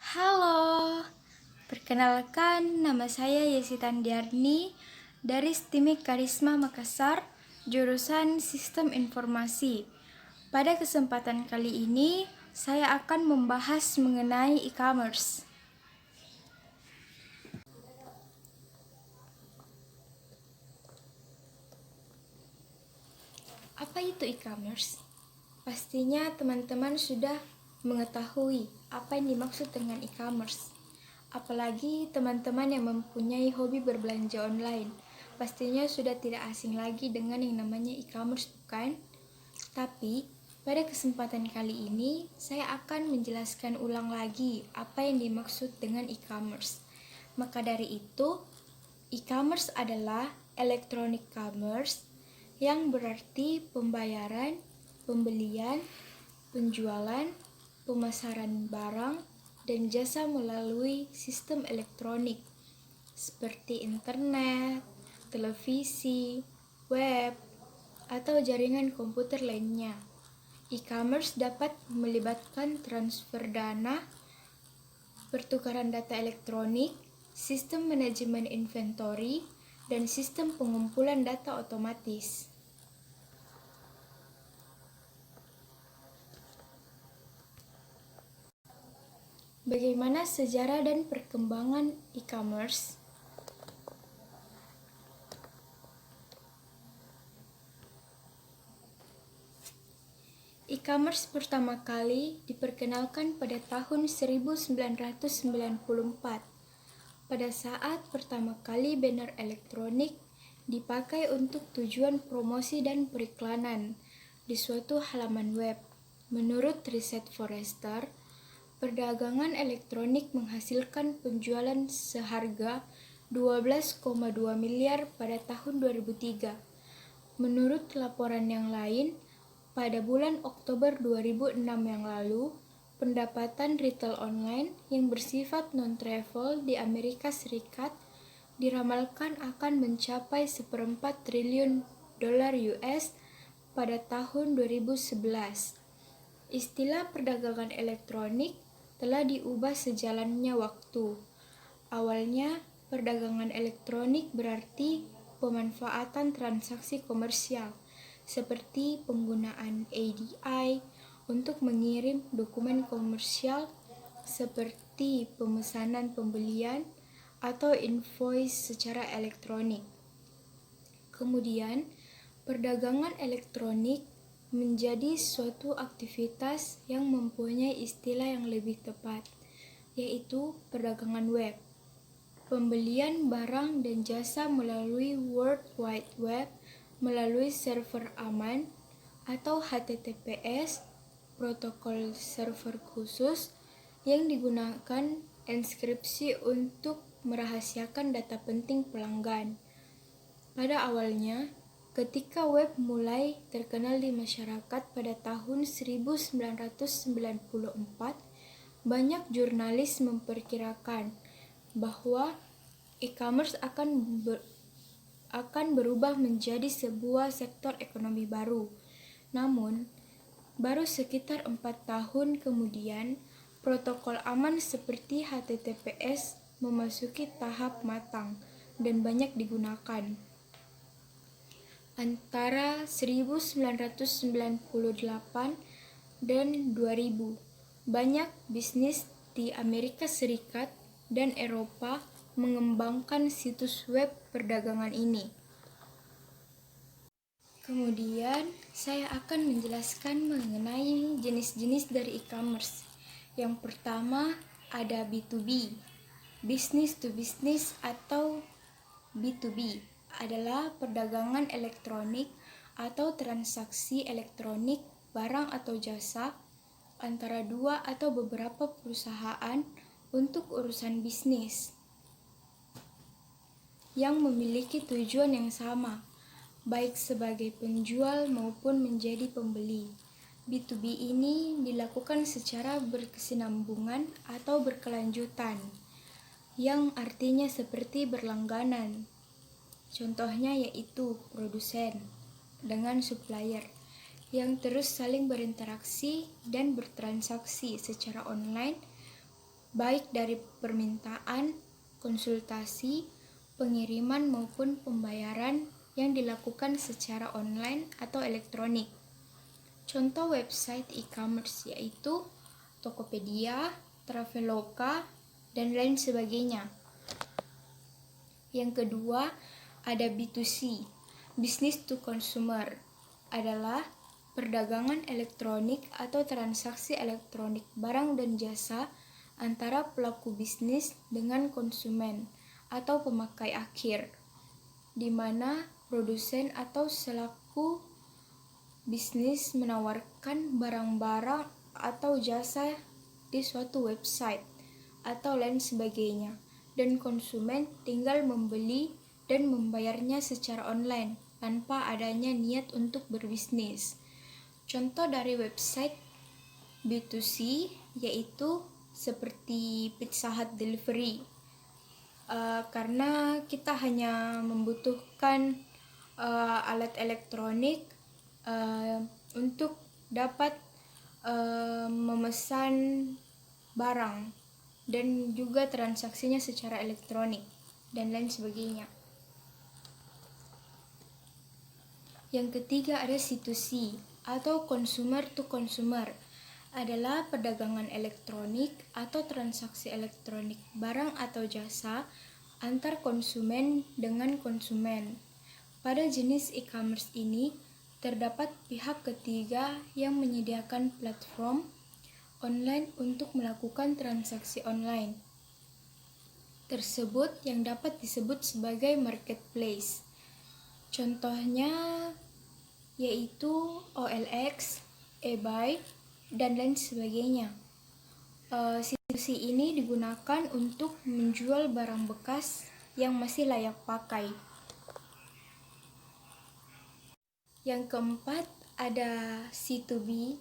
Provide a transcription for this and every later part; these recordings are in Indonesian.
Halo, perkenalkan nama saya Yesita Diarni dari STIMIK Karisma Makassar, jurusan Sistem Informasi. Pada kesempatan kali ini, saya akan membahas mengenai e-commerce. Apa itu e-commerce? Pastinya teman-teman sudah mengetahui apa yang dimaksud dengan e-commerce. Apalagi teman-teman yang mempunyai hobi berbelanja online, pastinya sudah tidak asing lagi dengan yang namanya e-commerce, bukan? Tapi, pada kesempatan kali ini, saya akan menjelaskan ulang lagi apa yang dimaksud dengan e-commerce. Maka dari itu, e-commerce adalah electronic commerce yang berarti pembayaran, pembelian, penjualan, pemasaran barang, dan jasa melalui sistem elektronik seperti internet, televisi, web, atau jaringan komputer lainnya. E-commerce dapat melibatkan transfer dana, pertukaran data elektronik, sistem manajemen inventory, dan sistem pengumpulan data otomatis. Bagaimana sejarah dan perkembangan e-commerce? E-commerce pertama kali diperkenalkan pada tahun 1994. Pada saat pertama kali banner elektronik dipakai untuk tujuan promosi dan periklanan di suatu halaman web. Menurut riset Forrester, perdagangan elektronik menghasilkan penjualan seharga 12,2 miliar pada tahun 2003. Menurut laporan yang lain, pada bulan Oktober 2006 yang lalu, pendapatan retail online yang bersifat non-travel di Amerika Serikat diramalkan akan mencapai 1,4 triliun dolar US pada tahun 2011. Istilah perdagangan elektronik telah diubah sejalannya waktu. Awalnya, perdagangan elektronik berarti pemanfaatan transaksi komersial, seperti penggunaan ADI untuk mengirim dokumen komersial seperti pemesanan pembelian atau invoice secara elektronik. Kemudian, perdagangan elektronik menjadi suatu aktivitas yang mempunyai istilah yang lebih tepat, yaitu perdagangan web. Pembelian barang dan jasa melalui World Wide Web melalui server aman atau HTTPS, protokol server khusus yang digunakan enskripsi untuk merahasiakan data penting pelanggan. Pada awalnya, ketika web mulai terkenal di masyarakat pada tahun 1994, banyak jurnalis memperkirakan bahwa e-commerce akan berubah menjadi sebuah sektor ekonomi baru. Namun, baru sekitar 4 tahun kemudian, protokol aman seperti HTTPS memasuki tahap matang dan banyak digunakan. Antara 1998 dan 2000, banyak bisnis di Amerika Serikat dan Eropa mengembangkan situs web perdagangan ini. Kemudian, saya akan menjelaskan mengenai jenis-jenis dari e-commerce. Yang pertama, ada B2B, business to business atau B2B adalah perdagangan elektronik atau transaksi elektronik barang atau jasa antara dua atau beberapa perusahaan untuk urusan bisnis yang memiliki tujuan yang sama, baik sebagai penjual maupun menjadi pembeli. B2B ini dilakukan secara berkesinambungan atau berkelanjutan, yang artinya seperti berlangganan. Contohnya yaitu produsen dengan supplier yang terus saling berinteraksi dan bertransaksi secara online baik dari permintaan, konsultasi, pengiriman maupun pembayaran yang dilakukan secara online atau elektronik. Contoh website e-commerce yaitu Tokopedia, Traveloka, dan lain sebagainya. Yang kedua, ada B2C, business to consumer, adalah perdagangan elektronik atau transaksi elektronik barang dan jasa antara pelaku bisnis dengan konsumen atau pemakai akhir, di mana produsen atau selaku bisnis menawarkan barang-barang atau jasa di suatu website atau lain sebagainya, dan konsumen tinggal membeli dan membayarnya secara online tanpa adanya niat untuk berbisnis. Contoh dari website B2C yaitu seperti Pizza Hut Delivery, karena kita hanya membutuhkan alat elektronik untuk dapat memesan barang dan juga transaksinya secara elektronik dan lain sebagainya. Yang ketiga ada C2C atau consumer to consumer, adalah perdagangan elektronik atau transaksi elektronik barang atau jasa antar konsumen dengan konsumen. Pada jenis e-commerce ini terdapat pihak ketiga yang menyediakan platform online untuk melakukan transaksi online tersebut yang dapat disebut sebagai marketplace. Contohnya yaitu OLX, eBay, dan lain sebagainya. Situasi ini digunakan untuk menjual barang bekas yang masih layak pakai. Yang keempat ada C2B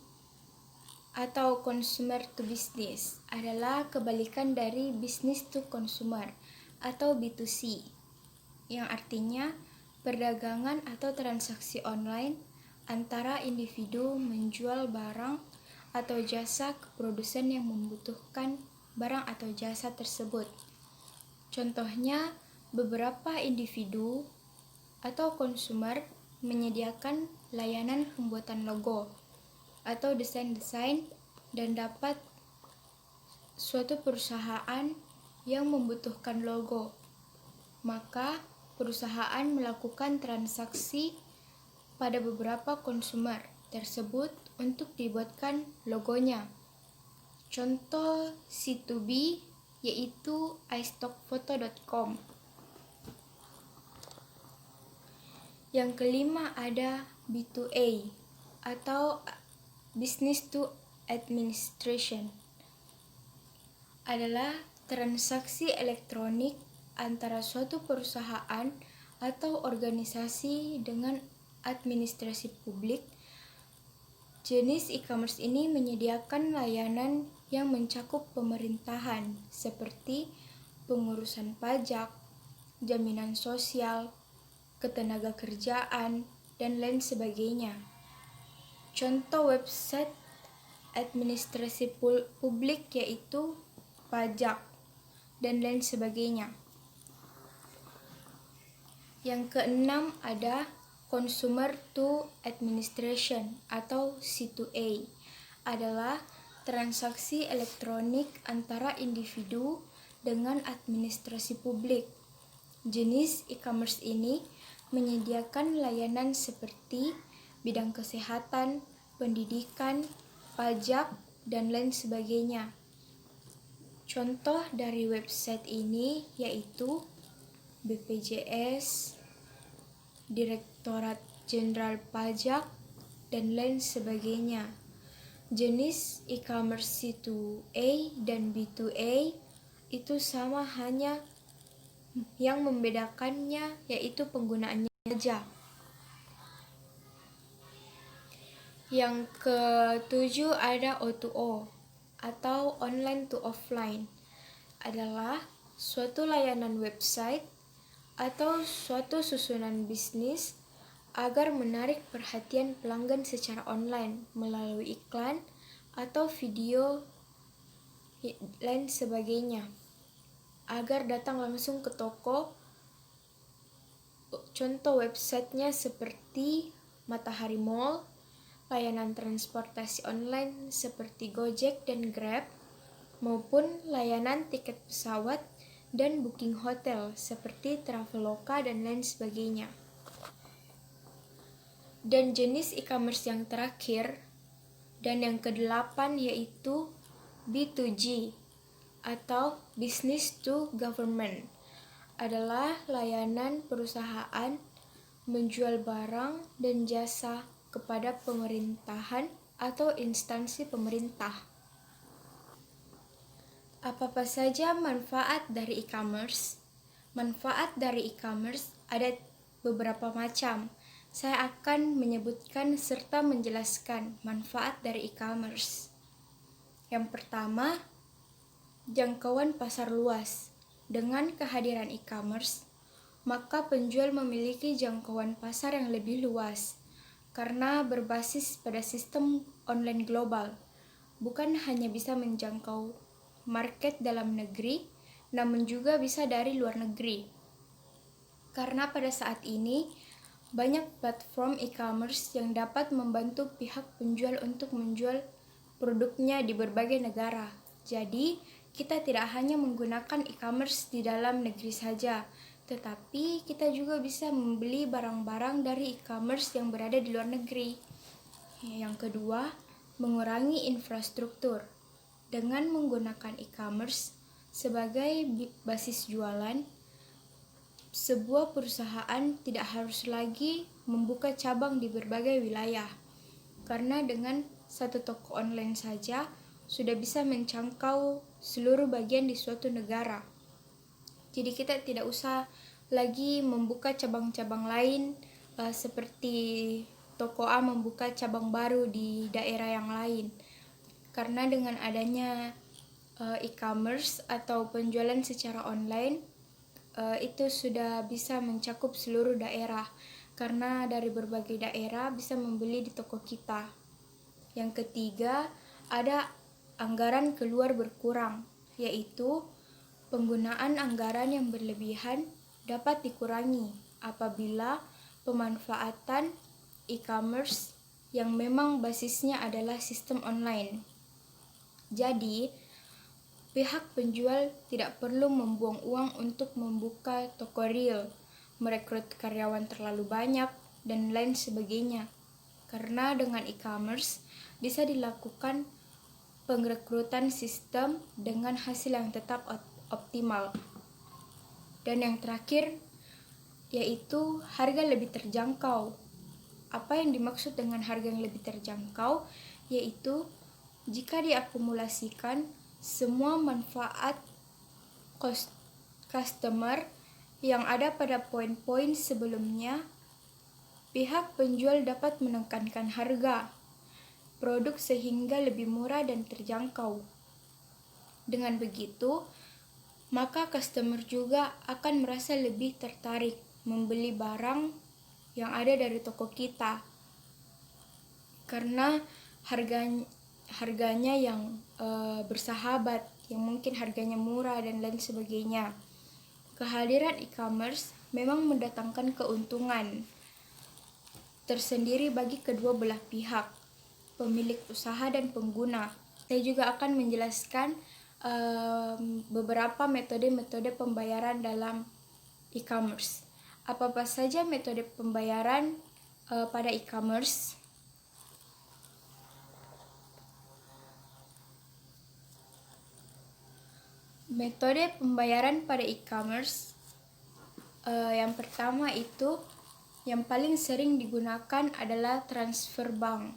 atau consumer to business, adalah kebalikan dari business to consumer atau B2C, yang artinya perdagangan atau transaksi online antara individu menjual barang atau jasa ke produsen yang membutuhkan barang atau jasa tersebut. Contohnya, beberapa individu atau konsumer menyediakan layanan pembuatan logo atau desain-desain, dan dapat suatu perusahaan yang membutuhkan logo, maka perusahaan melakukan transaksi pada beberapa konsumer tersebut untuk dibuatkan logonya. Contoh C2B yaitu iStockPhoto.com. Yang kelima ada B2A atau Business to Administration, adalah transaksi elektronik antara suatu perusahaan atau organisasi dengan administrasi publik. Jenis e-commerce ini menyediakan layanan yang mencakup pemerintahan seperti pengurusan pajak, jaminan sosial, ketenagakerjaan, dan lain sebagainya. Contoh website administrasi publik yaitu pajak dan lain sebagainya. Yang keenam ada consumer to administration atau C2A, adalah transaksi elektronik antara individu dengan administrasi publik. Jenis e-commerce ini menyediakan layanan seperti bidang kesehatan, pendidikan, pajak, dan lain sebagainya. Contoh dari website ini yaitu BPJS, Direktorat Jenderal Pajak, dan lain sebagainya. Jenis e-commerce C2A dan B2A itu sama, hanya yang membedakannya yaitu penggunaannya saja. Yang ketujuh ada O2O atau online to offline, adalah suatu layanan website atau suatu susunan bisnis agar menarik perhatian pelanggan secara online melalui iklan atau video lain sebagainya. Agar datang langsung ke toko, contoh websitenya seperti Matahari Mall, layanan transportasi online seperti Gojek dan Grab, maupun layanan tiket pesawat dan booking hotel seperti Traveloka dan lain sebagainya. Dan jenis e-commerce yang terakhir dan yang ke-8 yaitu B2G atau Business to Government, adalah layanan perusahaan menjual barang dan jasa kepada pemerintahan atau instansi pemerintah. Apa saja manfaat dari e-commerce? Manfaat dari e-commerce ada beberapa macam. Saya akan menyebutkan serta menjelaskan manfaat dari e-commerce. Yang pertama, jangkauan pasar luas. Dengan kehadiran e-commerce, maka penjual memiliki jangkauan pasar yang lebih luas karena berbasis pada sistem online global. Bukan hanya bisa menjangkau market dalam negeri, namun juga bisa dari luar negeri. Karena pada saat ini, banyak platform e-commerce yang dapat membantu pihak penjual untuk menjual produknya di berbagai negara. Jadi, kita tidak hanya menggunakan e-commerce di dalam negeri saja, tetapi kita juga bisa membeli barang-barang dari e-commerce yang berada di luar negeri. Yang kedua, mengurangi infrastruktur. Dengan menggunakan e-commerce sebagai basis jualan, sebuah perusahaan tidak harus lagi membuka cabang di berbagai wilayah, karena dengan satu toko online saja sudah bisa menjangkau seluruh bagian di suatu negara. Jadi kita tidak usah lagi membuka cabang-cabang lain seperti toko A membuka cabang baru di daerah yang lain. Karena dengan adanya e-commerce atau penjualan secara online, itu sudah bisa mencakup seluruh daerah, karena dari berbagai daerah bisa membeli di toko kita. Yang ketiga, ada anggaran keluar berkurang, yaitu penggunaan anggaran yang berlebihan dapat dikurangi apabila pemanfaatan e-commerce yang memang basisnya adalah sistem online. Jadi, pihak penjual tidak perlu membuang uang untuk membuka toko real, merekrut karyawan terlalu banyak, dan lain sebagainya. Karena dengan e-commerce bisa dilakukan pengrekrutan sistem dengan hasil yang tetap optimal. Dan yang terakhir yaitu harga lebih terjangkau. Apa yang dimaksud dengan harga yang lebih terjangkau? Yaitu jika diakumulasikan semua manfaat customer yang ada pada poin-poin sebelumnya, pihak penjual dapat menekankan harga produk sehingga lebih murah dan terjangkau. Dengan begitu, maka customer juga akan merasa lebih tertarik membeli barang yang ada dari toko kita, karena harganya yang bersahabat, yang mungkin harganya murah dan lain sebagainya. Kehadiran e-commerce memang mendatangkan keuntungan tersendiri bagi kedua belah pihak, pemilik usaha dan pengguna. Saya juga akan menjelaskan beberapa metode-metode pembayaran dalam e-commerce. Apa saja metode pembayaran pada e-commerce? Metode pembayaran pada e-commerce yang pertama itu yang paling sering digunakan adalah transfer bank.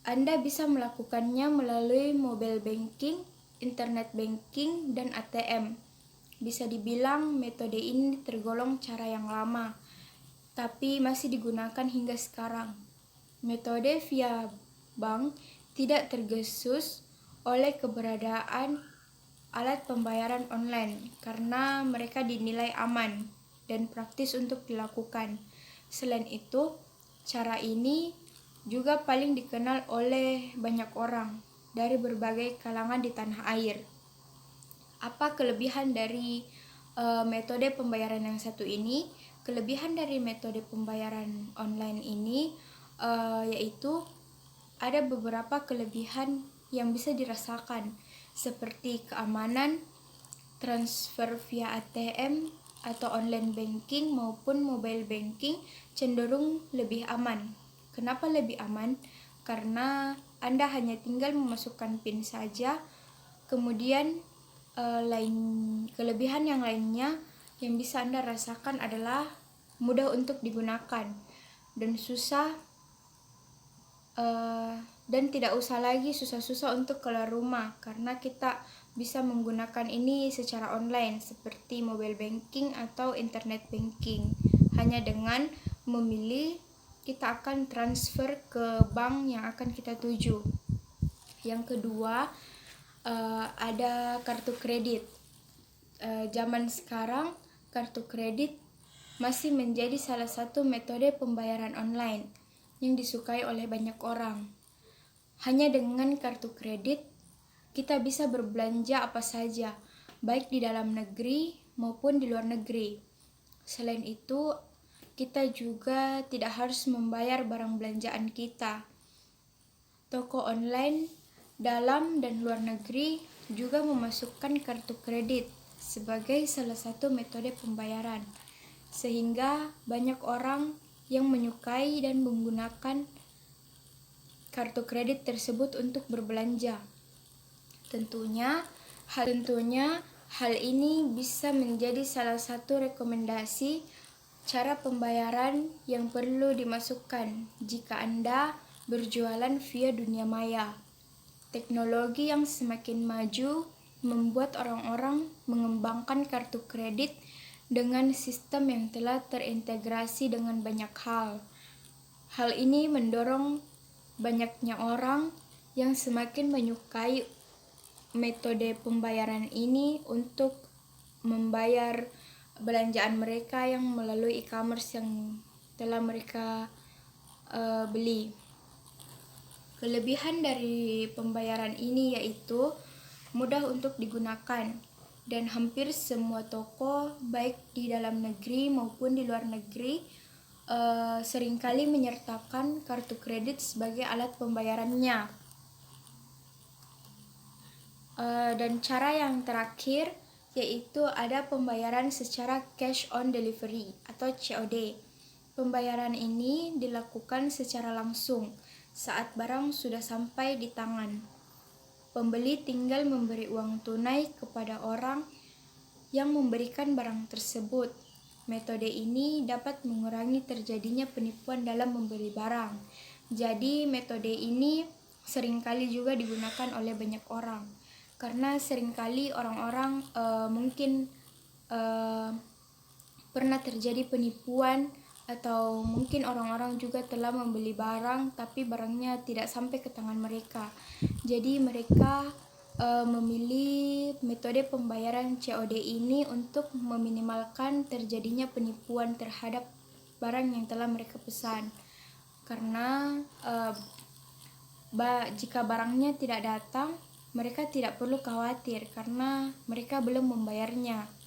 Anda bisa melakukannya melalui mobile banking, internet banking, dan ATM. Bisa dibilang metode ini tergolong cara yang lama, tapi masih digunakan hingga sekarang. Metode via bank tidak tergerus oleh keberadaan alat pembayaran online karena mereka dinilai aman dan praktis untuk dilakukan. Selain itu, cara ini juga paling dikenal oleh banyak orang. dari berbagai kalangan di tanah air. Apa kelebihan dari metode pembayaran yang satu ini? Kelebihan dari metode pembayaran online ini yaitu ada beberapa kelebihan yang bisa dirasakan, seperti keamanan, transfer via ATM atau online banking maupun mobile banking cenderung lebih aman. Kenapa lebih aman? Karena Anda hanya tinggal memasukkan PIN saja. Kemudian kelebihan yang lainnya yang bisa Anda rasakan adalah mudah untuk digunakan dan dan tidak usah lagi susah-susah untuk keluar rumah, karena kita bisa menggunakan ini secara online seperti mobile banking atau internet banking. Hanya dengan memilih, kita akan transfer ke bank yang akan kita tuju. Yang kedua, ada kartu kredit. Zaman sekarang kartu kredit masih menjadi salah satu metode pembayaran online yang disukai oleh banyak orang. Hanya dengan kartu kredit kita bisa berbelanja apa saja, baik di dalam negeri maupun di luar negeri. Selain itu, kita juga tidak harus membayar barang belanjaan kita. Toko online dalam dan luar negeri juga memasukkan kartu kredit sebagai salah satu metode pembayaran, sehingga banyak orang yang menyukai dan menggunakan kartu kredit tersebut untuk berbelanja. Tentunya hal ini bisa menjadi salah satu rekomendasi cara pembayaran yang perlu dimasukkan jika Anda berjualan via dunia maya. Teknologi yang semakin maju membuat orang-orang mengembangkan kartu kredit dengan sistem yang telah terintegrasi dengan banyak hal. Hal ini mendorong banyaknya orang yang semakin menyukai metode pembayaran ini untuk membayar belanjaan mereka yang melalui e-commerce yang telah mereka beli. Kelebihan dari pembayaran ini yaitu mudah untuk digunakan dan hampir semua toko baik di dalam negeri maupun di luar negeri seringkali menyertakan kartu kredit sebagai alat pembayarannya. Dan cara yang terakhir yaitu ada pembayaran secara cash on delivery atau COD. Pembayaran ini dilakukan secara langsung saat barang sudah sampai di tangan. Pembeli tinggal memberi uang tunai kepada orang yang memberikan barang tersebut. Metode ini dapat mengurangi terjadinya penipuan dalam membeli barang. Jadi metode ini seringkali juga digunakan oleh banyak orang, karena seringkali orang-orang mungkin pernah terjadi penipuan, atau mungkin orang-orang juga telah membeli barang tapi barangnya tidak sampai ke tangan mereka. Jadi mereka memilih metode pembayaran COD ini untuk meminimalkan terjadinya penipuan terhadap barang yang telah mereka pesan. Karena jika barangnya tidak datang, mereka tidak perlu khawatir karena mereka belum membayarnya.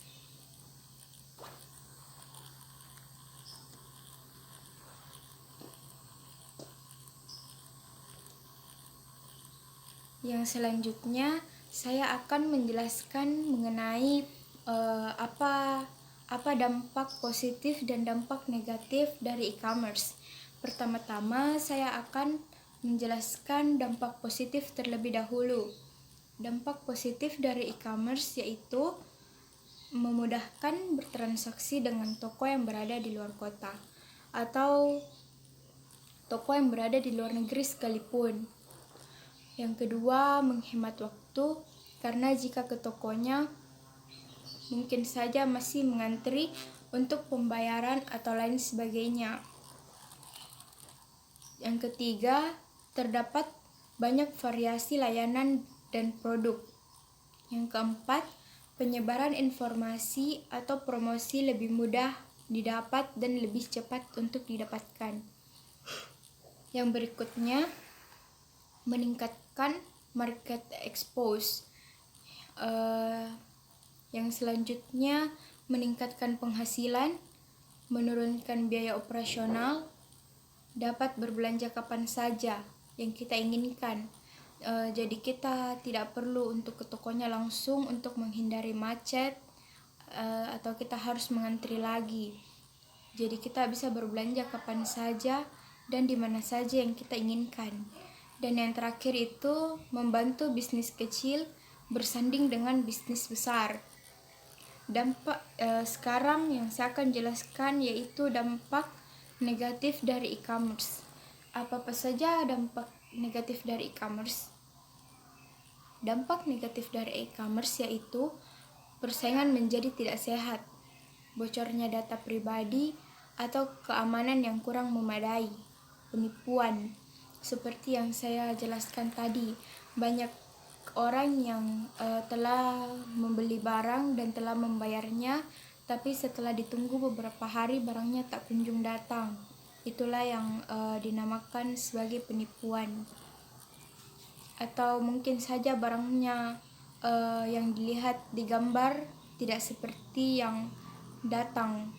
Yang selanjutnya saya akan menjelaskan mengenai apa dampak positif dan dampak negatif dari e-commerce. Pertama-tama saya akan menjelaskan dampak positif terlebih dahulu. Dampak positif dari e-commerce yaitu memudahkan bertransaksi dengan toko yang berada di luar kota atau toko yang berada di luar negeri sekalipun. Yang kedua, menghemat waktu, karena jika ke tokonya mungkin saja masih mengantri untuk pembayaran atau lain sebagainya. Yang ketiga, terdapat banyak variasi layanan dan produk. Yang keempat, penyebaran informasi atau promosi lebih mudah didapat dan lebih cepat untuk didapatkan. Yang berikutnya, meningkatkan market expose. Yang selanjutnya meningkatkan penghasilan, menurunkan biaya operasional, dapat berbelanja kapan saja yang kita inginkan. Jadi kita tidak perlu untuk ke tokonya langsung untuk menghindari macet, atau kita harus mengantri lagi. Jadi kita bisa berbelanja kapan saja dan di mana saja yang kita inginkan. Dan yang terakhir itu membantu bisnis kecil bersanding dengan bisnis besar. Dampak sekarang yang saya akan jelaskan yaitu dampak negatif dari e-commerce. Apa saja dampak negatif dari e-commerce? Dampak negatif dari e-commerce yaitu persaingan menjadi tidak sehat, bocornya data pribadi atau keamanan yang kurang memadai, penipuan. Seperti yang saya jelaskan tadi, banyak orang yang telah membeli barang dan telah membayarnya, tapi setelah ditunggu beberapa hari barangnya tak kunjung datang. Itulah yang dinamakan sebagai penipuan. Atau mungkin saja barangnya yang dilihat di gambar tidak seperti yang datang.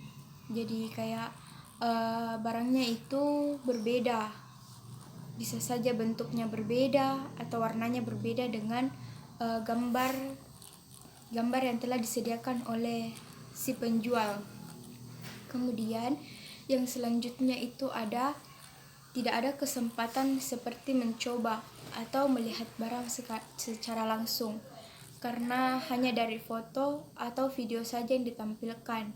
Jadi kayak barangnya itu berbeda, bisa saja bentuknya berbeda atau warnanya berbeda dengan gambar yang telah disediakan oleh si penjual. Kemudian yang selanjutnya itu tidak ada kesempatan seperti mencoba atau melihat barang secara langsung, karena hanya dari foto atau video saja yang ditampilkan.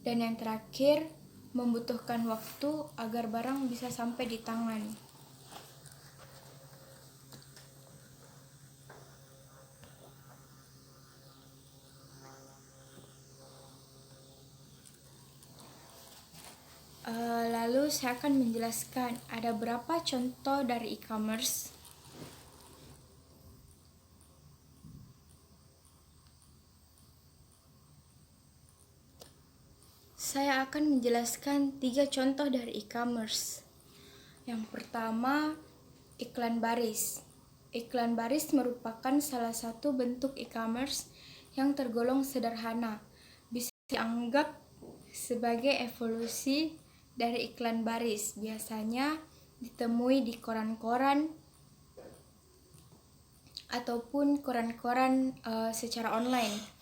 Dan yang terakhir, membutuhkan waktu agar barang bisa sampai di tangan. Lalu saya akan menjelaskan ada berapa contoh dari e-commerce. Saya akan menjelaskan 3 contoh dari e-commerce. Yang pertama, iklan baris. Iklan baris merupakan salah satu bentuk e-commerce yang tergolong sederhana. Bisa dianggap sebagai evolusi dari iklan baris. Biasanya ditemui di koran-koran ataupun koran-koran secara online.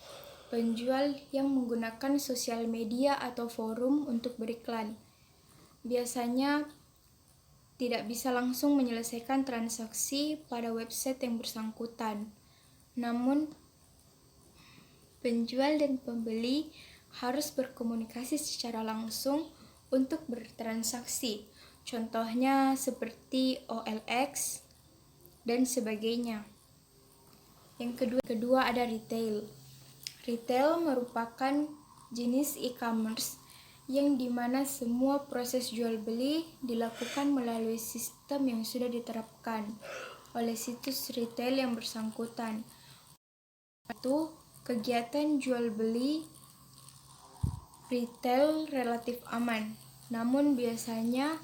Penjual yang menggunakan sosial media atau forum untuk beriklan. Biasanya tidak bisa langsung menyelesaikan transaksi pada website yang bersangkutan. Namun, penjual dan pembeli harus berkomunikasi secara langsung untuk bertransaksi. Contohnya seperti OLX dan sebagainya. Yang kedua ada retail. Retail merupakan jenis e-commerce yang dimana semua proses jual beli dilakukan melalui sistem yang sudah diterapkan oleh situs retail yang bersangkutan. Itu kegiatan jual beli retail relatif aman, namun biasanya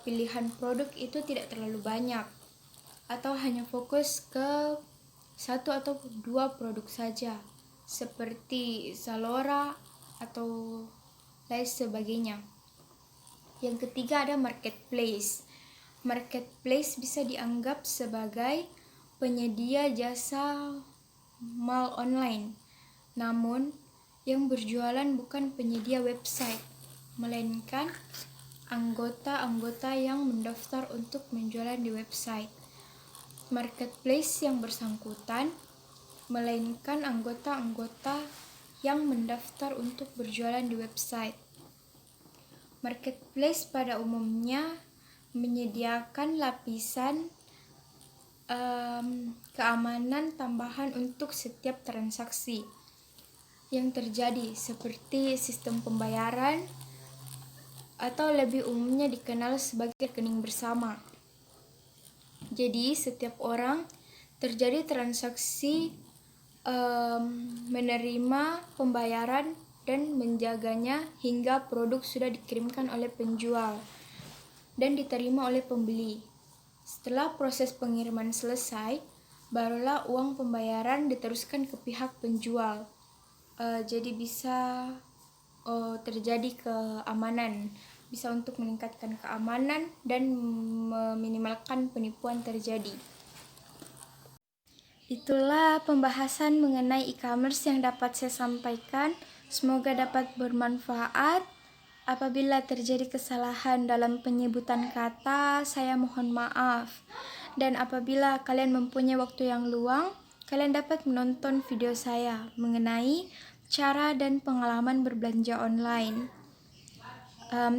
pilihan produk itu tidak terlalu banyak atau hanya fokus ke 1 atau 2 produk saja, seperti Zalora atau lain sebagainya. Yang ketiga ada marketplace. Marketplace bisa dianggap sebagai penyedia jasa mal online. Namun, yang berjualan bukan penyedia website, melainkan anggota-anggota yang mendaftar untuk menjualan di website. Marketplace yang bersangkutan melainkan anggota-anggota yang mendaftar untuk berjualan di website. Marketplace pada umumnya menyediakan lapisan keamanan tambahan untuk setiap transaksi yang terjadi, seperti sistem pembayaran atau lebih umumnya dikenal sebagai rekening bersama. Jadi setiap orang terjadi transaksi menerima pembayaran dan menjaganya hingga produk sudah dikirimkan oleh penjual dan diterima oleh pembeli. Setelah proses pengiriman selesai, barulah uang pembayaran diteruskan ke pihak penjual. Jadi bisa terjadi keamanan, bisa untuk meningkatkan keamanan dan meminimalkan penipuan terjadi. Itulah pembahasan mengenai e-commerce yang dapat saya sampaikan. Semoga dapat bermanfaat. Apabila terjadi kesalahan dalam penyebutan kata, saya mohon maaf. Dan apabila kalian mempunyai waktu yang luang, kalian dapat menonton video saya mengenai cara dan pengalaman berbelanja online.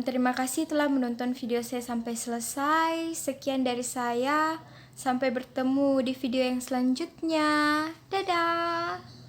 Terima kasih telah menonton video saya sampai selesai. Sekian dari saya. Sampai bertemu di video yang selanjutnya. Dadah!